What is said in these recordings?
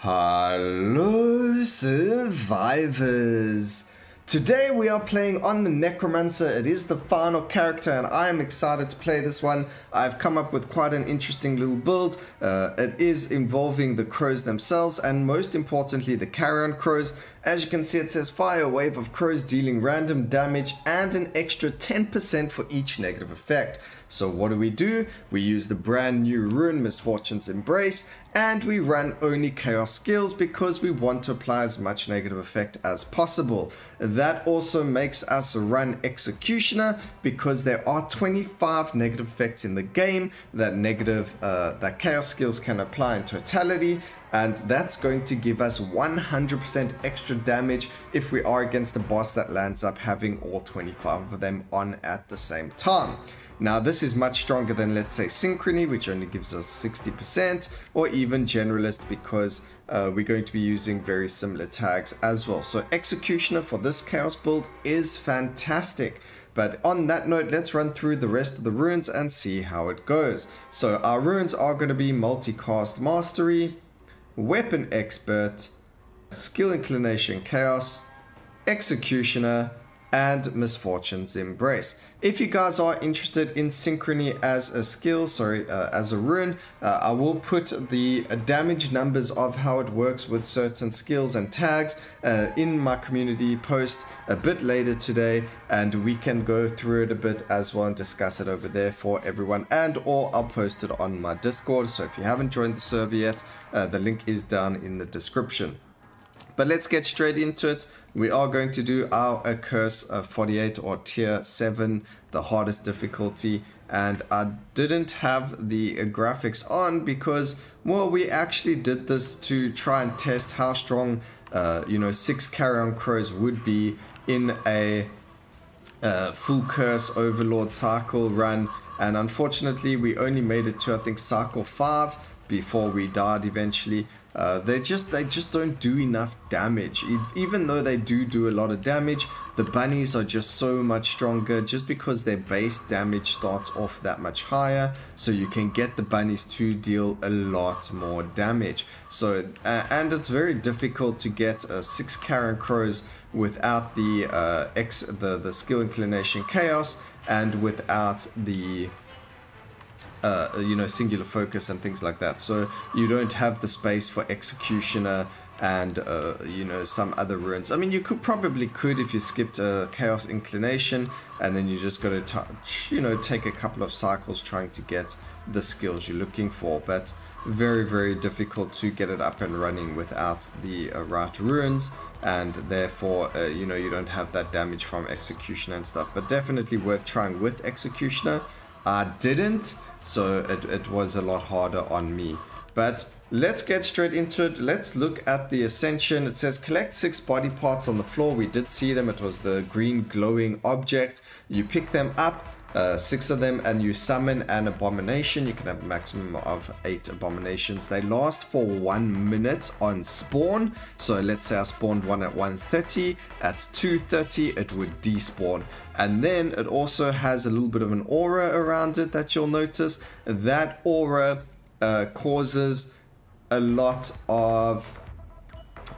Hello survivors! Today we are playing on the Necromancer. It is the final character and I am excited to play this one. I've come up with quite an interesting little build. It is involving the crows themselves and most importantly the carrion crows. As you can see, it says fire a wave of crows dealing random damage and an extra 10% for each negative effect. So what do? We use the brand new rune Misfortunes Embrace and we run only chaos skills because we want to apply as much negative effect as possible. That also makes us run Executioner because there are 25 negative effects in the game that chaos skills can apply in totality. And that's going to give us 100% extra damage if we are against a boss that lands up having all 25 of them on at the same time. Now this is much stronger than, let's say, Synchrony, which only gives us 60%, or even Generalist because we're going to be using very similar tags as well. So Executioner for this chaos build is fantastic. But on that note, let's run through the rest of the runes and see how it goes. So our runes are going to be Multicast Mastery, Weapon Expert, Skill Inclination Chaos, Executioner, and Misfortunes Embrace. If you guys are interested in Synchrony as a skill, as a rune, I will put the damage numbers of how it works with certain skills and tags in my community post a bit later today, and we can go through it a bit as well and discuss it over there for everyone, and or I'll post it on my Discord. So if you haven't joined the server yet, the link is down in the description. But let's get straight into it. We are going to do our Curse 48 or Tier 7, the hardest difficulty. And I didn't have the graphics on because, well, we actually did this to try and test how strong, 6 carrion crows would be in a full Curse Overlord cycle run. And unfortunately, we only made it to, I think, cycle 5 before we died eventually. They just don't do enough damage. Even though they do a lot of damage, the bunnies are just so much stronger just because their base damage starts off that much higher, so you can get the bunnies to deal a lot more damage. So and it's very difficult to get 6 carrion crows without the skill inclination chaos and without the singular focus and things like that. So you don't have the space for Executioner and some other runes. I mean, you probably could if you skipped Chaos Inclination and then you just got to take a couple of cycles trying to get the skills you're looking for, but very, very difficult to get it up and running without the right runes, and therefore you don't have that damage from Executioner and stuff. But definitely worth trying with Executioner. I didn't, so it was a lot harder on me. But let's get straight into it. Let's look at the Ascension. It says collect 6 body parts on the floor. We did see them. It was the green glowing object. You pick them up, 6 of them, and you summon an abomination. You can have a maximum of 8 abominations. They last for 1 minute on spawn. So let's say I spawned one at 1:30. At 2:30 it would despawn. And then it also has a little bit of an aura around it that you'll notice. That aura causes a lot of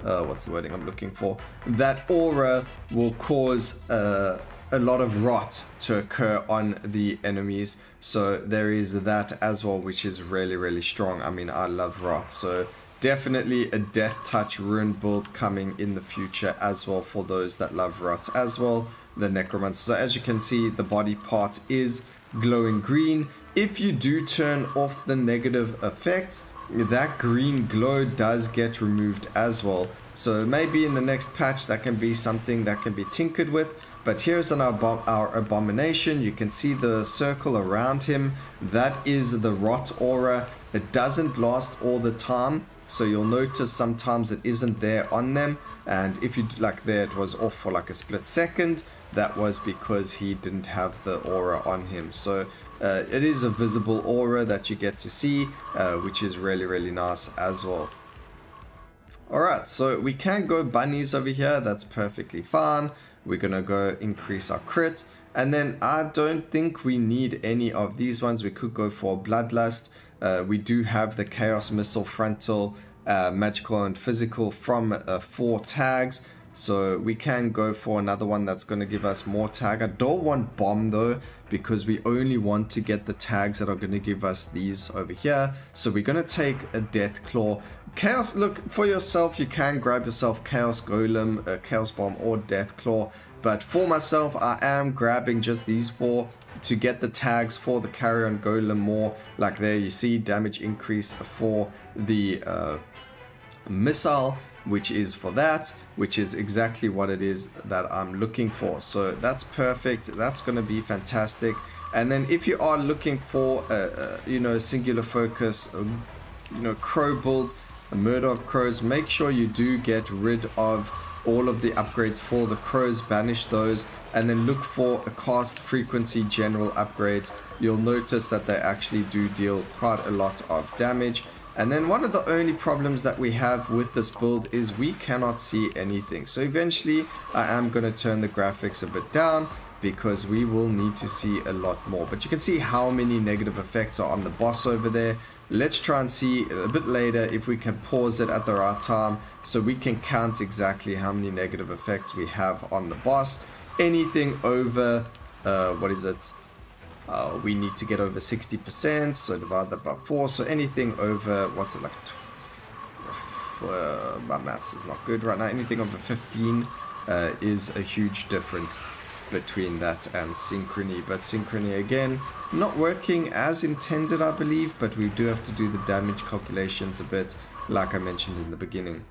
what's the wording I'm looking for? That aura will cause a lot of rot to occur on the enemies. So there is that as well, which is really, really strong. I mean, I love rot, so definitely a death touch rune build coming in the future as well for those that love rot as well. The Necromancer. So as you can see, the body part is glowing green. If you do turn off the negative effects, that green glow does get removed as well. So maybe in the next patch that can be something that can be tinkered with. But here's our abomination. You can see the circle around him. That is the rot aura. It doesn't last all the time, so you'll notice sometimes it isn't there on them. And if you like there, it was off for like a split second. That was because he didn't have the aura on him. So it is a visible aura that you get to see, which is really, really nice as well. Alright, so we can go bunnies over here. That's perfectly fine. We're gonna go increase our crit, and then I don't think we need any of these ones. We could go for Bloodlust. We do have the Chaos Missile Frontal magical and physical from 4 tags. So we can go for another one that's going to give us more tag. I don't want bomb though, because we only want to get the tags that are going to give us these over here. So we're going to take a Death Claw. Chaos, look for yourself, you can grab yourself Chaos Golem, Chaos Bomb or Death Claw. But for myself, I am grabbing just these 4 to get the tags for the Carrion Golem more. Like there you see damage increase for the missile, which is for that, which is exactly what it is that I'm looking for. So that's perfect, that's going to be fantastic. And then if you are looking for you know, singular focus, you know, crow build, a murder of crows, make sure you do get rid of all of the upgrades for the crows, banish those, and then look for a cast frequency general upgrades. You'll notice that they actually do deal quite a lot of damage. And then one of the only problems that we have with this build is we cannot see anything. So eventually I am going to turn the graphics a bit down, because we will need to see a lot more. But you can see how many negative effects are on the boss over there. Let's try and see a bit later if we can pause it at the right time, so we can count exactly how many negative effects we have on the boss. Anything over, what is it? We need to get over 60%, so divide that by 4. So anything over, what's it like? My maths is not good right now. Anything over 15 is a huge difference between that and Synchrony. But Synchrony, again, not working as intended, I believe, but we do have to do the damage calculations a bit, like I mentioned in the beginning.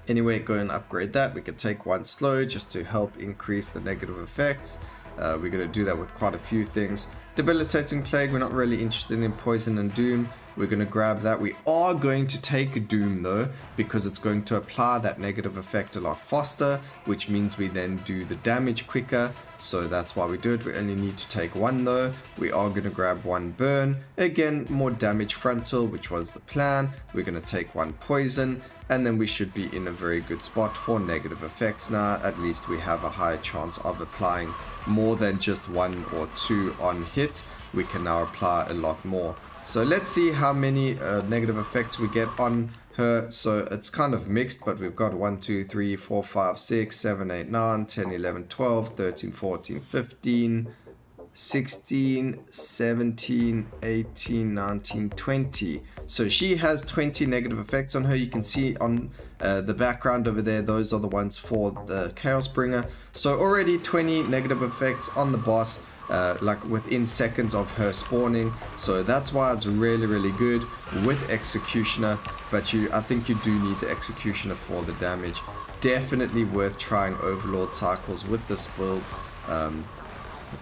Anyway, go and upgrade that. We could take 1 slow just to help increase the negative effects. We're going to do that with quite a few things. Debilitating Plague, we're not really interested in Poison and Doom. We're going to grab that. We are going to take Doom though, because it's going to apply that negative effect a lot faster, which means we then do the damage quicker. So that's why we do it. We only need to take 1 though. We are going to grab 1 burn. Again, more damage frontal, which was the plan. We're going to take 1 poison, and then we should be in a very good spot for negative effects now. At least we have a higher chance of applying more than just 1 or 2 on hit. We can now apply a lot more. So let's see how many negative effects we get on her. So it's kind of mixed, but we've got 1, 2, 3, 4, 5, 6, 7, 8, 9, 10, 11, 12, 13, 14, 15, 16, 17, 18, 19, 20. So she has 20 negative effects on her. You can see on the background over there, those are the ones for the Chaos Bringer. So already 20 negative effects on the boss, like within seconds of her spawning. So that's why it's really, really good with Executioner. But I think you do need the Executioner for the damage. Definitely worth trying Overlord cycles with this build.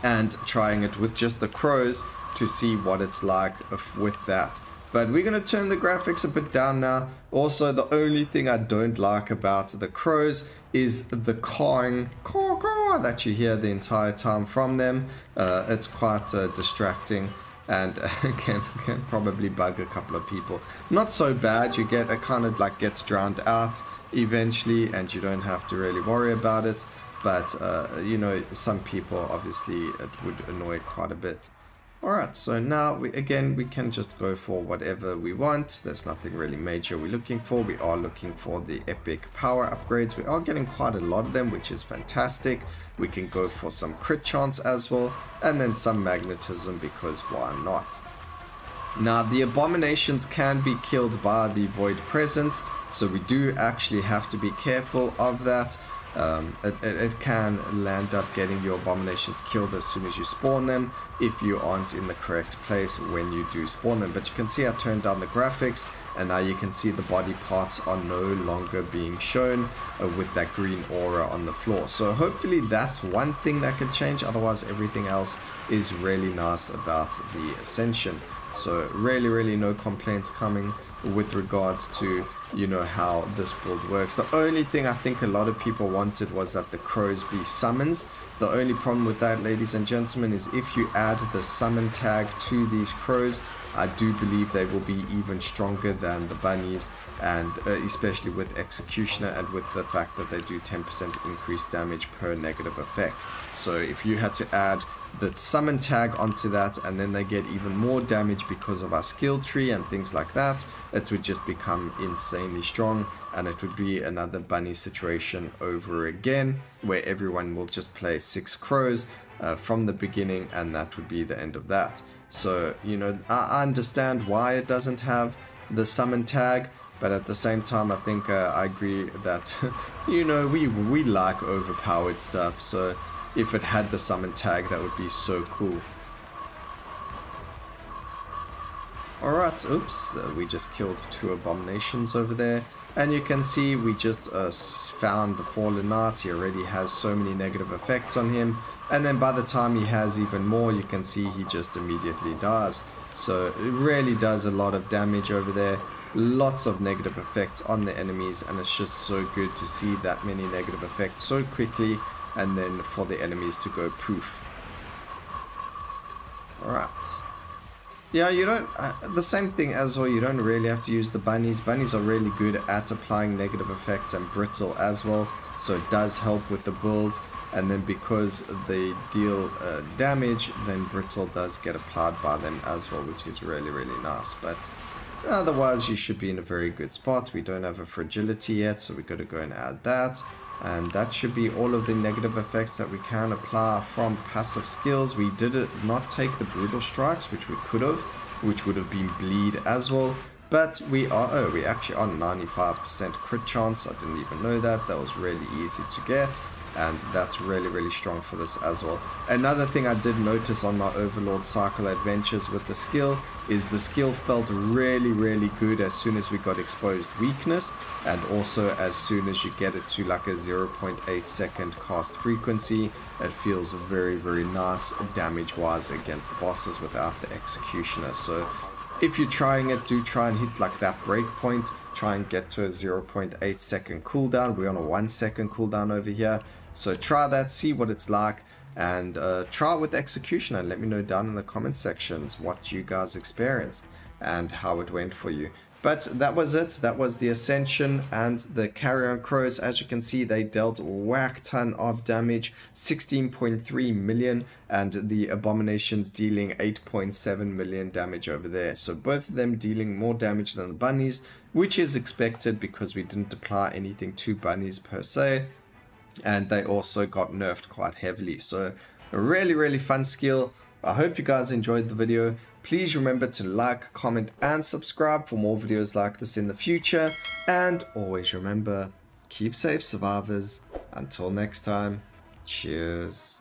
And trying it with just the crows to see what it's like with that. But we're going to turn the graphics a bit down now. Also, the only thing I don't like about the crows is the cawing caw caw that you hear the entire time from them. It's quite distracting, and can probably bug a couple of people. Not so bad, you get it kind of like gets drowned out eventually, and you don't have to really worry about it. But, you know, some people, obviously, it would annoy quite a bit. Alright, so now, we can just go for whatever we want. There's nothing really major we're looking for. We are looking for the epic power upgrades. We are getting quite a lot of them, which is fantastic. We can go for some crit chance as well, and then some magnetism, because why not? Now, the abominations can be killed by the void presence, so we do actually have to be careful of that. It can land up getting your abominations killed as soon as you spawn them, if you aren't in the correct place when you do spawn them. But you can see I turned down the graphics, and now you can see the body parts are no longer being shown with that green aura on the floor. So hopefully that's one thing that can change. Otherwise, everything else is really nice about the Ascension. So really no complaints coming with regards to, you know, how this build works. The only thing I think a lot of people wanted was that the crows be summons. The only problem with that, ladies and gentlemen, is if you add the summon tag to these crows, I do believe they will be even stronger than the bunnies, and especially with Executioner and with the fact that they do 10% increased damage per negative effect. So if you had to add the summon tag onto that, and then they get even more damage because of our skill tree and things like that. It would just become insanely strong, and it would be another bunny situation over again, where everyone will just play 6 crows from the beginning, and that would be the end of that. So, you know, I understand why it doesn't have the summon tag, but at the same time, I think I agree that, you know, we like overpowered stuff, so if it had the summon tag, that would be so cool. Alright, oops, we just killed 2 abominations over there. And you can see we just found the Fallen Knight. He already has so many negative effects on him. And then by the time he has even more, you can see he just immediately dies. So it really does a lot of damage over there. Lots of negative effects on the enemies, and it's just so good to see that many negative effects so quickly, and then for the enemies to go poof. Alright. Yeah, you don't, the same thing as well, you don't really have to use the bunnies. Bunnies are really good at applying negative effects, and brittle as well, so it does help with the build. And then because they deal damage, then brittle does get applied by them as well, which is really, really nice. But otherwise, you should be in a very good spot. We don't have a fragility yet, so we've got to go and add that. And that should be all of the negative effects that we can apply from passive skills. We did not take the brutal strikes, which we could have, which would have been bleed as well. But we are, we actually are 95% crit chance. I didn't even know that. That was really easy to get. And that's really, really strong for this as well. Another thing I did notice on my Overlord Cycle adventures with the skill is the skill felt really, really good as soon as we got exposed weakness, and also as soon as you get it to like a 0.8 second cast frequency. It feels very, very nice damage wise against bosses without the executioner. So if you're trying it, do try and hit like that breakpoint. Try and get to a 0.8 second cooldown. We're on a 1 second cooldown over here. So try that, see what it's like, and try it with execution, and let me know down in the comment sections what you guys experienced and how it went for you. But that was it. That was the Ascension and the Carrion Crows. As you can see, they dealt whack ton of damage, 16.3 million, and the Abominations dealing 8.7 million damage over there. So both of them dealing more damage than the bunnies, which is expected because we didn't apply anything to bunnies per se. And they also got nerfed quite heavily. So a really, really fun skill. I hope you guys enjoyed the video. Please remember to like, comment, and subscribe for more videos like this in the future. And always remember, keep safe, survivors. Until next time, cheers.